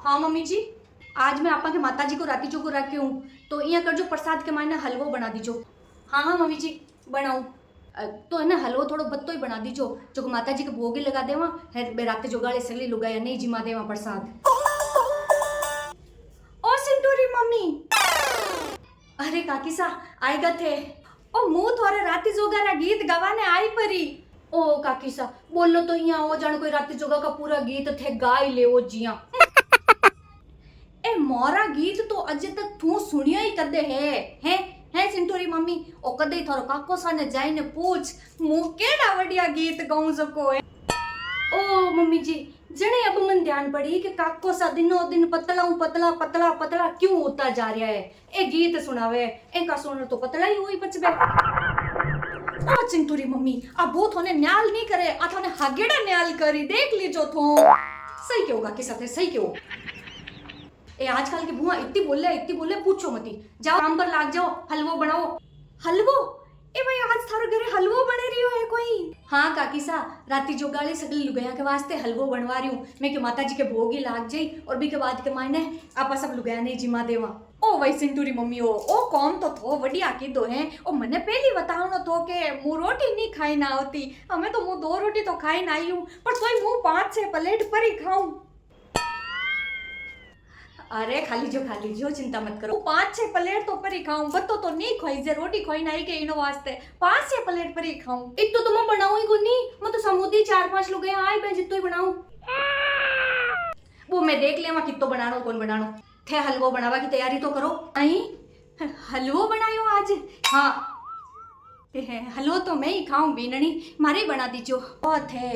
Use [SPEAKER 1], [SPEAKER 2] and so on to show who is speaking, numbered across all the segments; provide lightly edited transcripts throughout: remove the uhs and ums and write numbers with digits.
[SPEAKER 1] हाँ मम्मी जी, आज मैं आपा के माता जी को राती जो को रख के हूँ तो इया कर जो प्रसाद के मायने हलवो बना दीजो। हाँ हाँ मम्मी जी बनाऊँ। तो है ना हलवो थोड़ो बत्तो ही बना दीजो जो माता जी के भोग ही लगा देवा है बे राते जो गाले सगली लुगाया नहीं जिमा देवा प्रसाद। ओ सिंटूरी मम्मी, अरे काकी सा आएगा थे। ओ मुंह थोड़े राती जोगा ना गीत गवाने आई परी। ओ काकी सा बोलो तो यहाँ हो जान कोई राती जोगा का पूरा गीत थे गाई ले ओ जिया। ए मोरा गीत तो अजे तक तू सुनियो ही कदे है सिंटोरी मम्मी। ओ कदे ही थारो काको सा ने जाई ने पूछ मु केड़ा बढ़िया गीत गाऊं सको है। ओ मम्मी जी जने अब मन ध्यान पड़ी कि काको सा दिनों दिन पतला पतला पतला पतला क्यों होता जा रहा है। ए गीत सुनावे एका सुन तो पतला ही हुई बचबे। ओ चिंटूरी मम्मी अब वो थोने न्याल नहीं करे आ थोने हागेड़ा न्याल करी देख लीजो थो। सही क्यों काकी साथे सही क्यों। ए आजकल की बुआ इतनी बोले पूछो मती। जाओ काम पर लाग जाओ हलवो बनाओ। हलवो ए भाई आज थारो घरे हलवो बने रियो है कोई। हाँ काकी सा राती जोगाली सगली लुगाया के वास्ते हलवो बनवा रही हूँ मैं कि माता जी के भोग ही लाग जाई और भी के बाद के मायने आपा सब लुगाया नहीं जिमा देवा। ओ वही सिंटूरी मम्मी ओ कौन तो थो बढ़िया की दो है। ओ मने पहली बताओ थो के मु रोटी नहीं खाई ना होती हमें तो मु 2 रोटी तो खाई ना आई हूँ पर तोय मु 5-6 प्लेट पर ही खाऊं। अरे खाली जो चिंता मत करो 5-6 प्लेट तो पर ही खाऊं बत्तो तो नहीं खाई जे रोटी खाई ना के इनो वास्ते 5-6 प्लेट पर ही खाऊं। एक तो मैं बनाऊं ही कोनी मैं तो समुद्री 4-5 लोग हैं आए मैं जितो ही बनाऊं वो मैं देख लेवा कितो बनानो कौन बनानो थे हलवो बनावा की तैयारी तो करो। आई हलवो बनायो आज। हाँ हलवो तो मैं ही खाऊं बीननी मारे बना दीजो बहुत है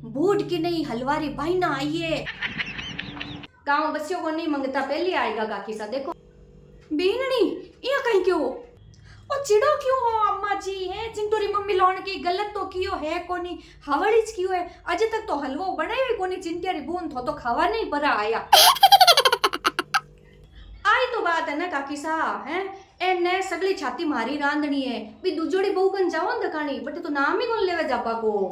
[SPEAKER 1] बूढ़ की नहीं हलवारी भाई ना आइए गाँव बस्सियों को नहीं मंगता पहले आएगा काकी सा देखो बीननी यहाँ कहीं क्यों और चिड़ो क्यों हो अम्मा जी है चिंटूरी मम्मी लौण की गलत तो कियो है कोनी हवड़ीच क्यों है अजे तक तो हलवो बनायो ही कोनी चिंटियारी बून थो तो खावा नहीं परा आया। आई तो बात है ना काकी सा है एने सगली छाती मारी रांधनी है भी दूजोड़ी बहू कन जाओ दकानी बट तो नाम ही कौन लेवे जापा को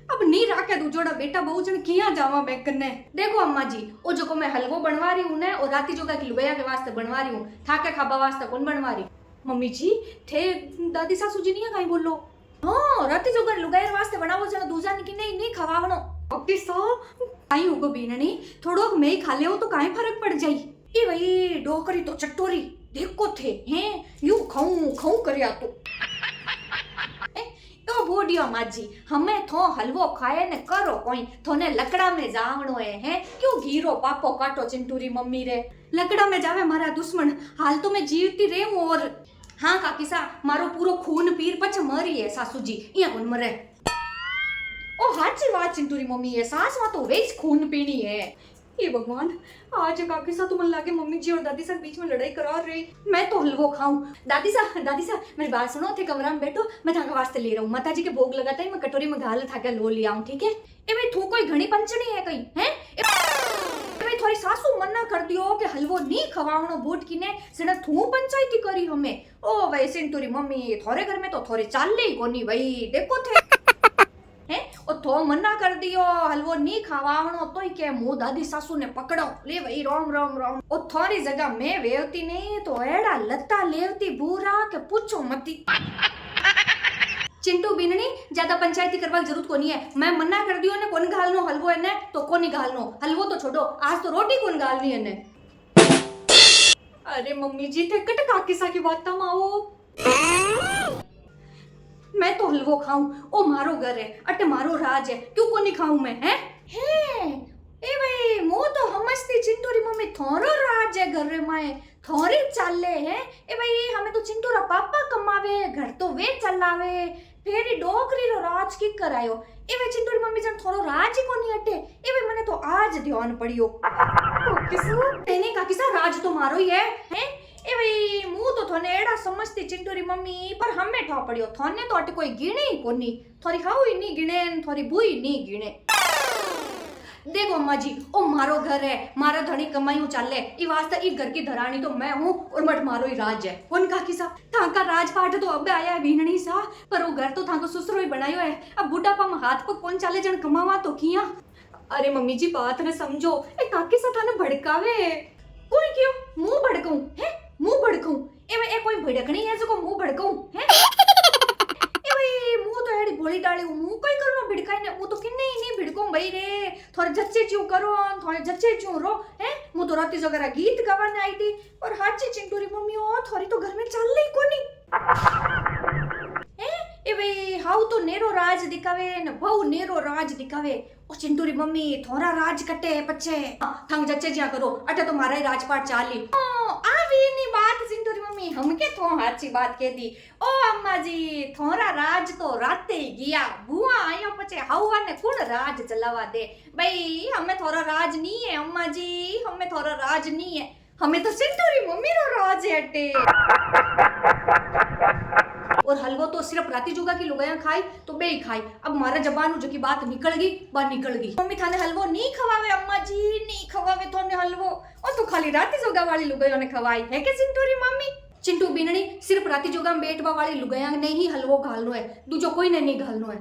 [SPEAKER 1] अब नहीं राखे दूजोड़ा बेटा बहु जन किया जावा मैं कन्ने। देखो अम्मा जी ओ जो को मैं हलवो बनवा रही हूं ने और राती जोगा की लुगाया के वास्ते बनवा रही हूं थाके खाबा वास्ते कौन बनवा रही। मम्मी जी थे दादी सासू जी नहीं कहीं बोलो। हां राती जोगा लुगाया वास्ते बनावो जन दूजा की नहीं खवावनो ओके सो काई होगो बीननी थोड़ो मैं ही खा लेओ तो काई फर्क पड़ जाई। ए भाई डोकरी तो चटोरी देखो थे हैं यू खाऊं करया तो बोडियो माजी हमें थो हलवो खाए ने करो कोई थोने लकड़ा में जावणो है क्यों घीरो पापो काटो चिंटूरी मम्मी रे लकड़ा में जावे मारा दुश्मन हाल तो मैं जीवती रहूं और हाँ काकी सा मारो पूरो खून पीर पछ मरी है सासू जी इया कौन मरे। ओ हाची बात चिंटूरी मम्मी है सास मा तो वेच खून पीनी है। ये भगवान आज काकी सा तो मन लागे मम्मी जी और दादी सा बीच में लड़ाई करा रही मैं तो हलवो खाऊं। दादी सा मेरी बात सुनो थे कमरा में बैठो मैं थाके वास्ते ले रहा हूँ माता जी के भोग लगाता ही मैं कटोरी में घाल थाके लो ले आऊं ठीक है। ए भाई थू कोई घनी पंचनी है कहीं है भाई थोड़ी सासू मना कर दियो कि हलवो नहीं खवावणो बूट की ने सिने थू पंचायती करी हमें। ओ भाई सिंटूरी मम्मी थोड़े घर में तो थोड़े चाल ले कोनी भाई देखो थे है ओ तो मना कर दियो हलवो नहीं खावावणो तो ही के मुंह दादी सासू ने पकड़ो ले भाई राम राम राम ओ थोड़ी जगह मैं वेवती नहीं तो एड़ा लता लेवती बूरा के पूछो मती। चिंटू बीननी ज्यादा पंचायती करवा की जरूरत कोनी है मैं मना कर दियो ने कोन घालनो हलवो है ने तो कोनी घालनो हलवो तो छोड़ो आज तो रोटी कोन घालनी है ने। अरे मम्मी जी थे कट काकी सा की बात तम आओ मैं तो हलवो खाऊं ओ मारो घर है अटे मारो राज है क्यों को नहीं खाऊं मैं है ए भाई मो तो हमस्ती चिंटूरी मम्मी थोरो राज है घर माए थोड़ी चाले है ए भाई हमें तो चिंटूरा पापा कमावे घर तो वे चलावे फेरी डोकरी रो राज की करायो। ए भाई चिंटूरी मम्मी जन थोरो राज ही कोनी अटे ए भाई मने तो आज ध्यान पड़ियो किसो तेने काकी सा राज तो मारो ही है ए भाई मु तो थोने एड़ा समझती चिंटूरी मम्मी पर हमें ठा पड़ियो थोने तो अटे कोई गिने ही कोनी थोड़ी खाऊ ही नहीं गिने थोड़ी बुई नहीं गिने। देखो अम्मा जी ओ मारो घर है मारा धनी कमाईऊ चाले ई वास्ते ई घर की धरानी तो मैं हूँ और मट मारो ही राज है कौन काकी सा थाका राजपाट तो अब आया है भीननी सा पर वो घर तो थाको सुसरो ही बनायो है अब बुढ़ापा में हाथ पग कौन चाले जन कमावा तो किया। अरे मम्मी जी बात ने समझो ए काकी सा थाने भड़कावे कोई क्यों मुंह भड़काऊं है मुंह भड़काऊं ए कोई भड़कनी है जो को मुंह भड़काऊं है ए भाई मुंह तो एड़ी भोली डाली मुंह कोई करो भिड़काई ने वो तो किन्ने ही नहीं भिड़को भाई रे थोड़े जच्चे क्यों करो थोड़े जच्चे क्यों रो है मु तो राती जगरा गीत गावाने आई थी और हाची चिंटूरी मम्मी ओ थोड़ी तो घर में चल ली कोनी ए भाई हाउ तो नेरो राज दिखावे न बहु नेरो राज दिखावे ओ चिंटूरी मम्मी थोड़ा राज कटे पछे थंग जच्चे ज्या करो अटे तो मारा ही राजपाट चाली ओ आवी नी बात चिंटूरी मम्मी हम के तो हाची बात कह दी ओ अम्मा जी थोड़ा राज तो राते ही गया बुआ आयो पछे हाउवा ने कौन राज चलावा दे भाई हमें थोड़ा राज नहीं है अम्मा जी हमें थोड़ा राज नहीं है हमें तो चिंटूरी मम्मी रो राज है अटे और हलवो तो सिर्फ राती जोगा की लुगाया खाई तो बे ही खाई अब मारा जबान जो की बात निकल गई बात निकल गई मम्मी थाने हलवो नहीं खवावे अम्मा जी नहीं खवावे तोने हलवो और तो खाली राती जोगा वाली लुगायों ने खवाई है के चिंटूरी मम्मी चिंटू बीनणी सिर्फ राती जोगा में बैठवा वाली लुगाया ने ही हलवो घालनो है दूजो कोई ने नहीं घालनो है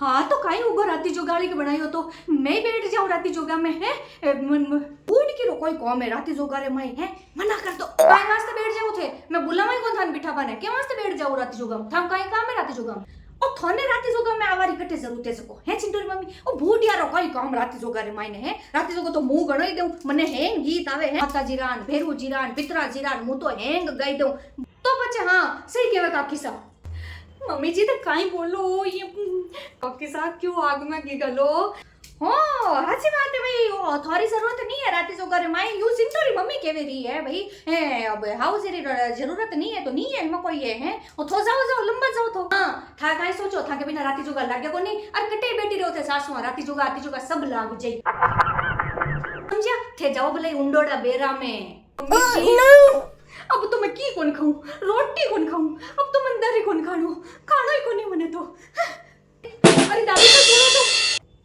[SPEAKER 1] हाँ तो काई उबो राती जोगाड़ी के बनाई हो तो मैं बैठ जाऊं राती जोगा में है बूढ़ की रो कोई कौम है राती जोगारे में है मना कर दो काई वास्ते बैठ जाओ थे मैं बुलावाई कौन थान बिठा पाने के वास्ते बैठ जाऊं राती जोगा में थाम काई काम है राती जोगा में ओ थोने राती जोगा में आवारी कटे जरूरत है सको है चिंटूरी मम्मी ओ बूढ़ यारो कोई काम राती जोगारे मायने है राती जोगो तो मुंह गणोई देऊं मने हेंग गीत आवे है माता जीरान भेरू जीरान पितरा जीरान मु तो हेंग गाई दूं तो बच्चे हां सही कहवे काकी सा मम्मी जी तो काई बोलो ये काकी साहब क्यों आग में गिगलो हो अच्छी बात है भाई ओ थोड़ी जरूरत नहीं है राती जोगारे माई यू चिंटूरी मम्मी केवे रही है भाई है अब हाउस री जरूरत नहीं है तो नहीं है में कोई है ओ थो जाओ लंबा जाओ तो हां था काई सोचो था के बिना राती जोगा लागे को नहीं और कटे बैठी रहो थे सासू राती जोगा सब लाग जाई समझिया थे जाओ भले उंडोड़ा बेरा में अब तो मैं की कौन खाऊं रोटी कौन खाऊं अब तो मैं दरी कौन खानो खाना ही कोनी मने तो अरे दादी का सुनो तो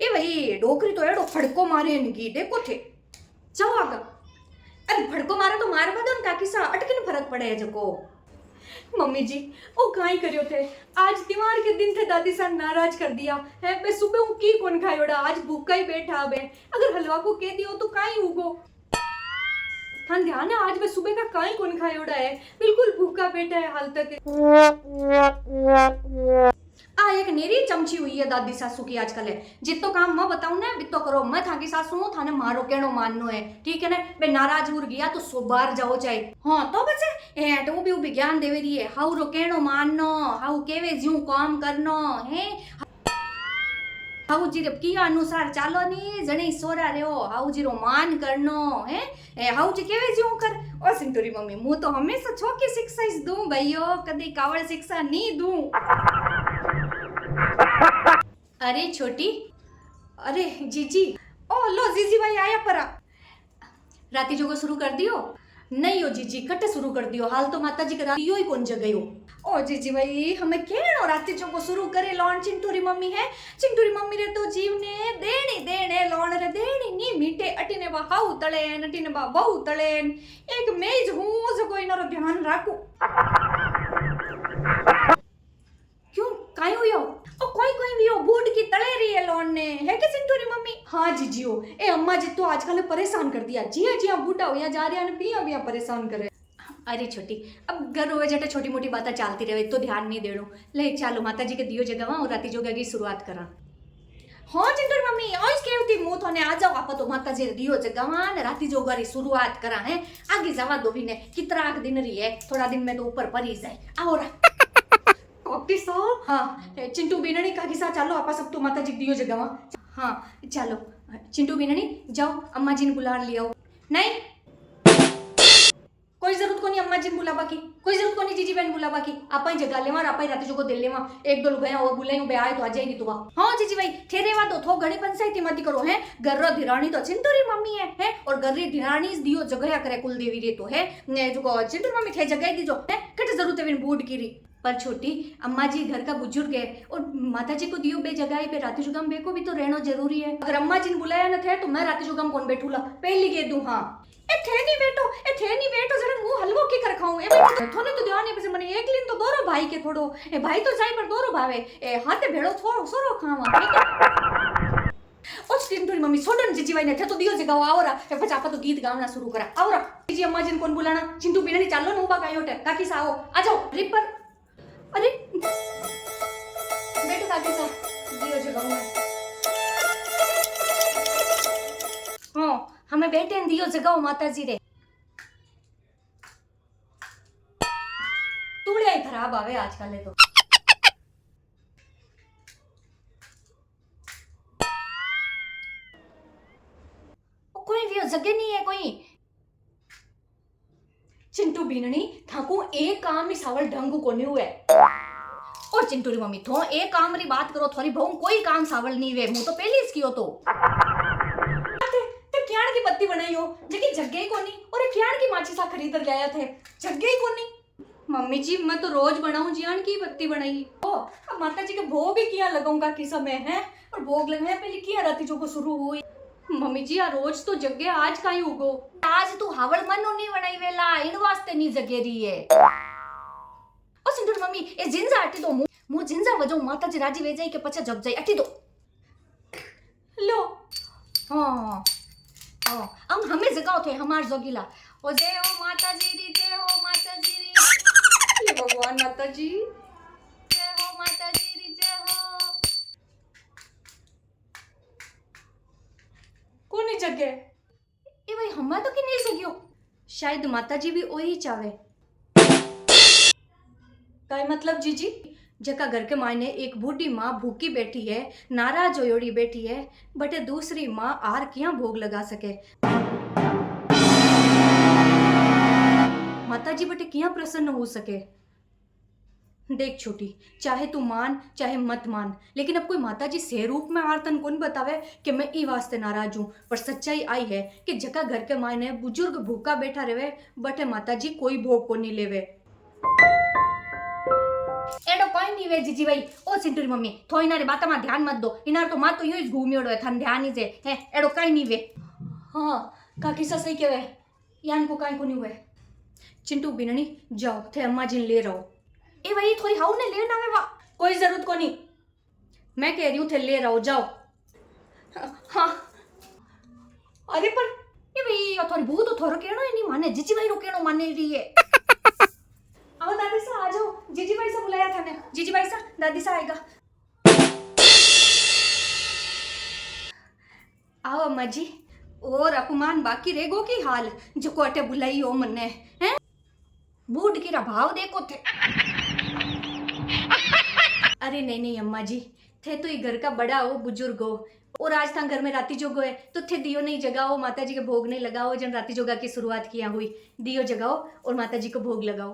[SPEAKER 1] ए भाई डोकरी तो एड़ो फड़को मारे इनकी देखो थे जाओ आगा अरे फड़को मारे तो मार बदन काकी सा अटकिन फर्क पड़े है जको मम्मी जी ओ काई करियो थे आज त्योहार के दिन थे दादी सा नाराज कर दिया है मैं सुबह हूं की कौन खायोड़ा आज भूखा ही बैठा बे अगर हलवा को कह दियो तो काई उगो थान ध्यान है आज मैं सुबह का काई कौन खायोड़ा है बिल्कुल भूखा बैठा है हाल तक एक नेरी चमची हुई है दादी सासू की आजकल है जितो काम मैं बताऊं ना बितो करो मैं थाकी सासू हूं थाने मारो केनो माननो है ठीक है ना बे नाराज हो गया तो सो बार जाओ चाहे हां तो बचे ए तो भी ज्ञान देवे रही है हाउ रो केनो माननो हाउ केवे ज्यू काम करनो है हाउ जी की अनुसार चालो नी जणी सोरा रेओ हाउ जी रो मान करनो है ए हाउ जी केवे ज्यू कर ओ चिंटूरी मम्मी मु तो हमेशा छोकी शिक्षा ही दूं भईयो कदी कावड़ शिक्षा नहीं दूं अरे छोटी अरे जीजी ओ लो जीजी भाई आया परा राती जोगो शुरू कर दियो नहीं हो जीजी कटे शुरू कर दियो हाल तो माता जी करा दियो ही कौन जगयो ओ जीजी भाई हमें केनो राती जोगो शुरू करे लोन चिंटूरी मम्मी है चिंटूरी मम्मी रे तो जीव ने देने लोन रे देनी नी मीठे अटीने बा हाउ तळेन अटीने बा बहु तळेन एक मेज हूं जो कोई नरो ध्यान राखू क्यों काई हुयो ओ कोई भी हो बूढ़ की तले रही है लोन ने है के चिंटूरी मम्मी हाँ जीजियो ए अम्मा जी तो आजकल परेशान कर दिया जी बूढ़ा होया जा रहा है पिया परेशान करे अरे छोटी अब घर होवे जटे छोटी मोटी बातें चलती रहे तो ध्यान नहीं देनो ले चलो माता जी के दियो जगवा और राती जोगा की शुरुआत करा हाँ चिंटूरी मम्मी आज केवती मु थोने आ जाओ आप तो माता जी दियो जगवा ने राती जोगा री शुरुआत करा है आगे जावा दो भी ने कितना दिन रही है थोड़ा दिन में तो ऊपर परी जाए आओ काकी सा हाँ चिंटू बीनणी काकी सा चलो आपा सब तो माता जी दियो जगवा हाँ चलो चिंटू बीनणी जाओ अम्मा जी ने बुला लिया नहीं कोई जरूरत को नहीं अम्मा जी ने बुलावा की कोई जरूरत को नहीं जीजी बहन बुलावा की आपा ही जगा लेवा आपा ही राती जो को दिल लेवा एक दो लुगाया और बुलाई बे आए तो आ जाएगी तो हाँ जीजी भाई ठहरेवा दो थो घणी पंचायती मत करो है गर्रो धिराणी तो चिंटूरी मम्मी है और गर्री धिराणी दियो जगया करे कुल देवी रे तो है जो चिंटूरी मम्मी थे जगाई दीजो है कटे जरूरत है बूढ़ की री पर छोटी अम्मा जी घर का बुजुर्ग है और माता जी को दियो बे जगह पे राती जुगम बे को भी तो रहना जरूरी है अगर अम्मा जी ने बुलाया न थे तो मैं राती जुगम कौन बैठूला पहली के दूं हाँ ए थे नहीं बेटो जरा मुंह हलवो की कर खाऊं ए भाई थोने तो ध्यान है मने एक दिन तो दोरो भाई के थोड़ो ए भाई तो जाई पर दोरो भावे ए हाथे भेड़ो थोड़ो सोरो खावा ठीक है उस चिंटू री मम्मी छोड़ो न जीजी भाई ने थे तो दियो जगाओ आओ रा ए पछा तो गीत गावना शुरू करा आओ रा जीजी अम्मा जी कोन बुलाना चिंटू बिना चालो न उबा काई होटे काकी सा आओ आ जाओ रिपर अरे बैठो काकी सा दियो जगाओ मैं हां हमें बैठे न दियो जगाओ माताजी रे तूड़िया ही खराब आवे आजकल तो कोई भी जगह नहीं है कोई चिंटू बीननी थाकू एक काम ही सावल ढंग को नहीं हुए और चिंटू री मम्मी थो एक काम री बात करो थोड़ी बहु कोई काम सावल नहीं वे मु तो पहले इसकी हो तो ते क्याण की पत्ती बनाई हो जेकी जगह ही कोनी और क्याण की माची सा खरीद कर लाया थे जगह ही कोनी मम्मी जी मैं तो रोज बनाऊं जियान की पत्ती बनाई ओ अब माता जी के भोग ही किया लगाऊंगा कि समय है और भोग लगने पहले किया राती जो को शुरू हुई मम्मी जी आ रोज तो जगे आज का ही उगो आज तू हावड़ मनो नहीं बनाई वेला इन वास्ते नहीं जगे रही है ओ सिंधु मम्मी ए जिंजा अटी दो मु जिंजा वजो माता जी राजी वे जाई के पछा जग जाई अटी दो लो हां हां हमें जगाओ थे हमार जोगीला ओ जय हो माता जी री जय हो माता जी री ये भगवान माता जी जय हो माता जी री जय हो कोनी जगे ए भाई हमा तो कि नहीं सगियो शायद माता जी भी ओही चावे काय मतलब जीजी जका घर के मायने एक बूढ़ी माँ भूखी बैठी है नाराज होयोड़ी बैठी है बटे दूसरी माँ आर किया भोग लगा सके माता जी बटे किया प्रसन्न हो सके देख छोटी चाहे तू मान चाहे मत मान लेकिन अब कोई माता जी से रूप में आरतन कौन बतावे कि मैं ई वास्ते नाराज हूँ पर सच्चाई आई है कि जका घर के मायने बुजुर्ग भूखा बैठा रहे बटे माता जी कोई भोग को नहीं लेवे एडो कोई नहीं वे जीजी भाई ओ सिंटूरी मम्मी थो इनारे बात में ध्यान मत दो इनार तो मां तो यूं ही घूमियोड़ो है थन ध्यान ही जे है एडो काई नहीं वे हां काकी सा सही कहवे यान को काई को नहीं हुए चिंटू बिननी जाओ थे अम्मा जी ले रहो ए भाई थोड़ी हाउ ने लेना वे वा कोई जरूरत को नहीं मैं कह रही हूं थे ले रहो जाओ हां अरे पर ए भाई थोड़ी भूत तो थोरो केनो नहीं माने जीजी भाई रो केनो माने रही है आओ दादी सा आ जाओ जीजी भाई से बुलाया था ने जीजी भाई सा दादी सा आएगा आओ अम्मा जी और अपमान बाकी रेगो की हाल जो कोटे बुलाई हो मन्ने हैं बूढ़ की भाव देखो थे अरे नहीं अम्मा जी थे तो ये घर का बड़ा हो बुजुर्ग हो और आज था घर में राती जोगो है तो थे दियो नहीं जगाओ माता जी के भोग नहीं लगाओ जन राती जोगा की शुरुआत किया हुई दियो जगाओ और माता जी को भोग लगाओ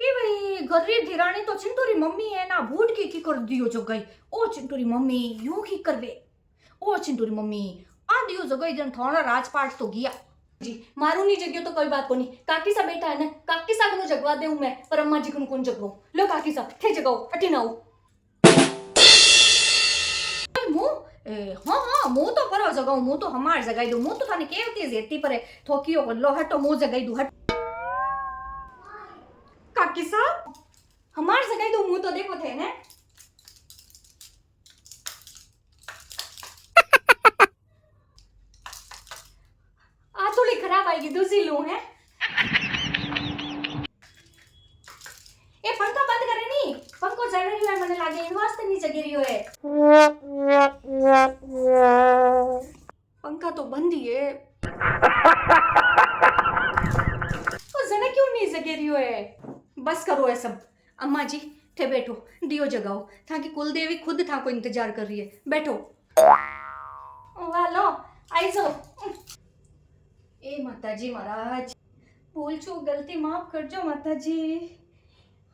[SPEAKER 1] ये भाई गरीब धिरानी तो चिंटूरी मम्मी है ना बूढ़ की कर दियो जो गई ओ चिंटूरी मम्मी यूं की करवे ओ चिंटूरी मम्मी आ दियो जो गई जन थोड़ा राजपाट तो गया जी मारू नहीं जगियो तो कोई बात को नहीं काकी सा बेटा है ना काकी सा को जगवा देऊं मैं पर अम्मा जी को कौन जगवाऊं लो काकी सा थे जगाओ अटी ना हाँ मुंह तो करो जगाओ मुंह तो हमार जगाई दो मुंह तो थाने केवती जेती पर थोकियो लो हटो मुंह जगाई दो हट काकी साहब हमार जगाई दो मुंह तो देखो थे ने आ थोड़ी खराब आएगी दूसरी लू है ए पंखा बंद करे नी पंखो जल रही है मने लागे इन वास्ते नहीं जगी रही है पंखा तो बंद ही है तो जना क्यों नहीं जगी रही है बस करो है सब अम्मा जी थे बैठो दियो जगाओ ताकि कुल देवी खुद था को इंतजार कर रही है बैठो वाह लो आई जाओ ए माता जी महाराज भूल चूक गलती माफ कर जो माता जी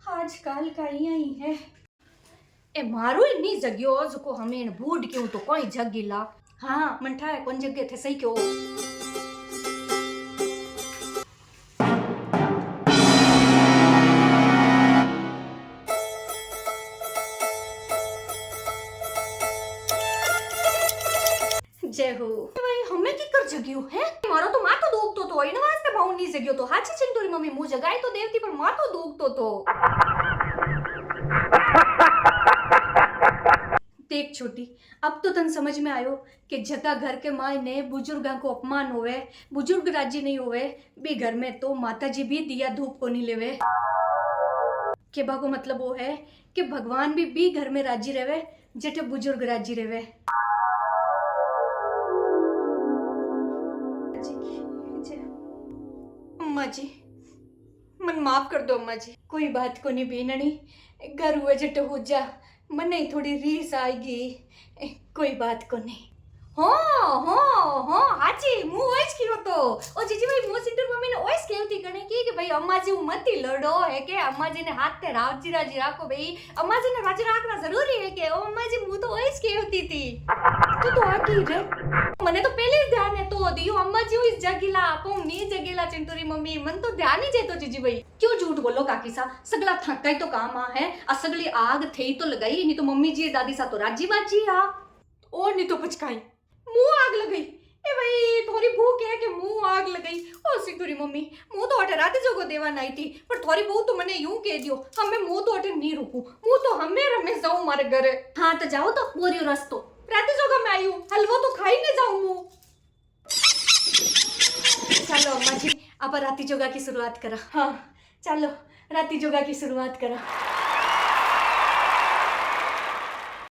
[SPEAKER 1] आज काल का ही है ए मारो इतनी जगियो जो हमें बूढ़ क्यों तो कोई जगिला हाँ मंठा है कौन जगह थे सही क्यों जय हो भाई हमें की कर जगियो है मारो तो मातो दोग तो इन वास्ते भाऊ नहीं जगियो तो हाची चिंटूरी मम्मी मुंह जगाई तो देवती पर मातो दोग तो देख छोटी, अब तो तन समझ में आयो कि जगह घर के माँ ने बुजुर्गों को अपमान होवे, बुजुर्ग राजी नहीं होवे, भी घर में तो माता जी भी दिया धूप को नहीं लेवे। के को मतलब वो है कि भगवान भी घर में राजी रहे जेठे बुजुर्ग राजी रहे। अम्मा जी मन माफ कर दो अम्मा जी, कोई बात को नहीं बेननी, घर हुए जट हो जा, मने थोड़ी रीस आएगी, कोई बात को नहीं। हाची मु ओइस किरो तो ओ जीजी भाई मु सिटर मम्मी ने ओइस केवती कने की कि भाई अम्मा जी मत ही लड़ो है के अम्मा जी ने हाथ ते राजी राजी राखो भाई, अम्मा जी ने राजी रखना जरूरी है के ओ अम्मा जी मु तो ओइस केवती थी। तू तो आकी रे, मने तो पहले ही ध्यान है तो दियो अम्मा जी इस जगीला को नी जगीला चिंटूरी मम्मी मन तो ध्यान ही जे तो जीजी भाई क्यों झूठ बोलो काकी सा, सगला थका ही तो काम आ है, असगली आग थई तो लगाई नहीं तो मम्मी जी दादी सा तो राजी बाजी आ और नहीं तो पचकाई मुंह आग लग गई। ए भाई थोड़ी भूख है कि मुंह आग लग गई। ओ सितुरी मम्मी मुंह तो अटे रात जोगो देवा नहीं थी, पर थोड़ी बहुत तो मने यूं कह दियो हमें मुंह तो अटे नहीं रुकू, मुंह तो हमें रमेश जाऊं मारे घरे। हाँ तो जाओ तो बोरियो रस्तो रात जोगा मैं आई हूं, हलवा तो खाई नहीं जाऊं मुंह। चलो अम्मा जी अब राती जोगा की शुरुआत करा। हाँ चलो राती जोगा की शुरुआत करा।